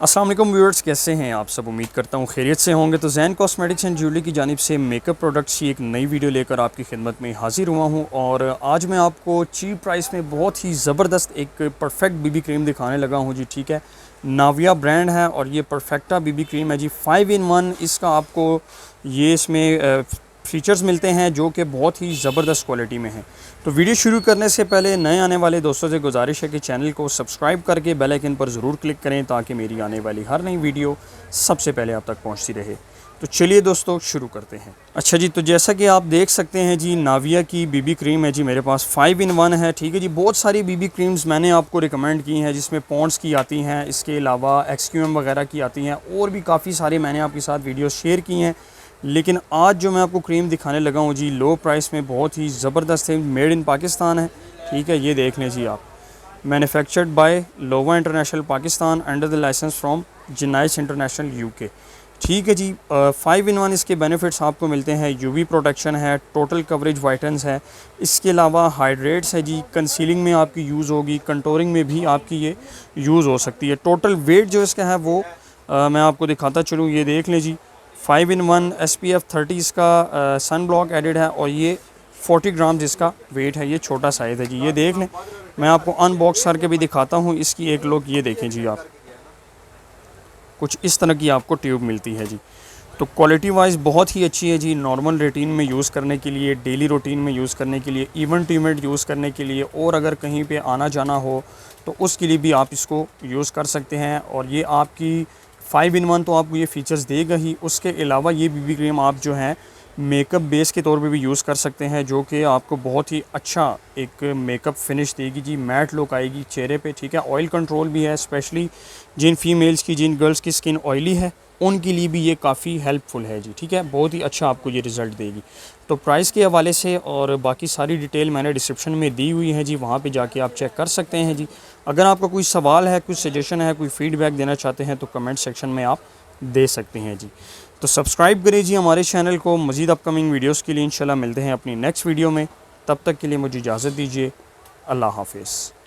अस्सलाम वालेकुम व्यूअर्स, कैसे हैं आप सब। उम्मीद करता हूँ खैरियत से होंगे। तो जैन कॉस्मेटिक्स एंड ज्वेलरी की जानिब से मेकअप प्रोडक्ट्स की एक नई वीडियो लेकर आपकी खिदमत में हाजिर हुआ हूँ। और आज मैं आपको चीप प्राइस में बहुत ही ज़बरदस्त एक परफेक्ट बीबी क्रीम दिखाने लगा हूँ जी। ठीक है, नाविया ब्रांड है और ये परफेक्टा बीबी क्रीम है जी। 5 in 1 इसका आपको ये इसमें फीचर्स मिलते हैं जो कि बहुत ही ज़बरदस्त क्वालिटी में हैं। तो वीडियो शुरू करने से पहले नए आने वाले दोस्तों से गुजारिश है कि चैनल को सब्सक्राइब करके बेल आइकन पर ज़रूर क्लिक करें ताकि मेरी आने वाली हर नई वीडियो सबसे पहले आप तक पहुंचती रहे। तो चलिए दोस्तों शुरू करते हैं। अच्छा जी, तो जैसा कि आप देख सकते हैं जी, नाविया की बीबी क्रीम है जी मेरे पास। 5 in 1 है। ठीक है जी, बहुत सारी बीबी क्रीम्स मैंने आपको रिकमेंड की हैं जिसमें पॉन्ड्स की आती हैं, इसके अलावा एक्सक्यूएम वगैरह की आती हैं और भी काफ़ी सारे मैंने आपके साथ वीडियो शेयर की हैं। लेकिन आज जो मैं आपको क्रीम दिखाने लगा हूँ जी, लो प्राइस में बहुत ही ज़बरदस्त है, मेड इन पाकिस्तान है। ठीक है, ये देख लें जी आप, manufactured by Lowa international Pakistan under the licence from जिनाइस इंटरनेशनल यूके। ठीक है जी, 5 in 1 इसके बेनिफिट्स आपको मिलते हैं। यूवी प्रोटेक्शन है, टोटल कवरेज वाइटन्स है, इसके अलावा हाइड्रेट्स है जी, कंसीलिंग में आपकी यूज़ होगी, कंटोरिंग में भी आपकी ये यूज़ हो सकती है। टोटल वेट जो इसका है वो मैं आपको दिखाता चलूँ, ये देख लें जी। 5 in 1 SPF 30 इसका सन ब्लॉक एडिड है और ये 40 ग्राम जिसका वेट है, ये छोटा साइज़ है जी। ये देख लें, मैं आपको अनबॉक्स करके भी दिखाता हूँ इसकी एक लुक। ये देखें जी आप, कुछ इस तरह की आपको ट्यूब मिलती है जी। तो क्वालिटी वाइज बहुत ही अच्छी है जी। नॉर्मल रूटीन में यूज़ करने के लिए, डेली रूटीन में यूज़ करने के लिए, इवेंट टू इवेंट यूज़ करने के लिए, और अगर कहीं पे आना जाना हो तो उसके लिए भी आप इसको यूज़ कर सकते हैं। और ये आपकी 5 in 1 तो आपको ये फ़ीचर्स देगा ही। उसके अलावा ये बीबी क्रीम आप जो है मेकअप बेस के तौर पे भी यूज़ कर सकते हैं, जो कि आपको बहुत ही अच्छा एक मेकअप फिनिश देगी जी, मैट लुक आएगी चेहरे पे। ठीक है, ऑयल कंट्रोल भी है, स्पेशली जिन फीमेल्स की, जिन गर्ल्स की स्किन ऑयली है उनके लिए भी ये काफ़ी हेल्पफुल है जी। ठीक है, बहुत ही अच्छा आपको ये रिज़ल्ट देगी। तो प्राइस के हवाले से और बाकी सारी डिटेल मैंने डिस्क्रिप्शन में दी हुई है जी, वहाँ पे जाके आप चेक कर सकते हैं जी। अगर आपका कोई सवाल है, कुछ सजेशन है, कोई फ़ीडबैक देना चाहते हैं तो कमेंट सेक्शन में आप दे सकते हैं जी। तो सब्सक्राइब करें जी हमारे चैनल को मज़ीद अपकमिंग वीडियोज़ के लिए। इंशाल्लाह मिलते हैं अपनी नेक्स्ट वीडियो में, तब तक के लिए मुझे इजाज़त दीजिए। अल्लाह हाफिज़।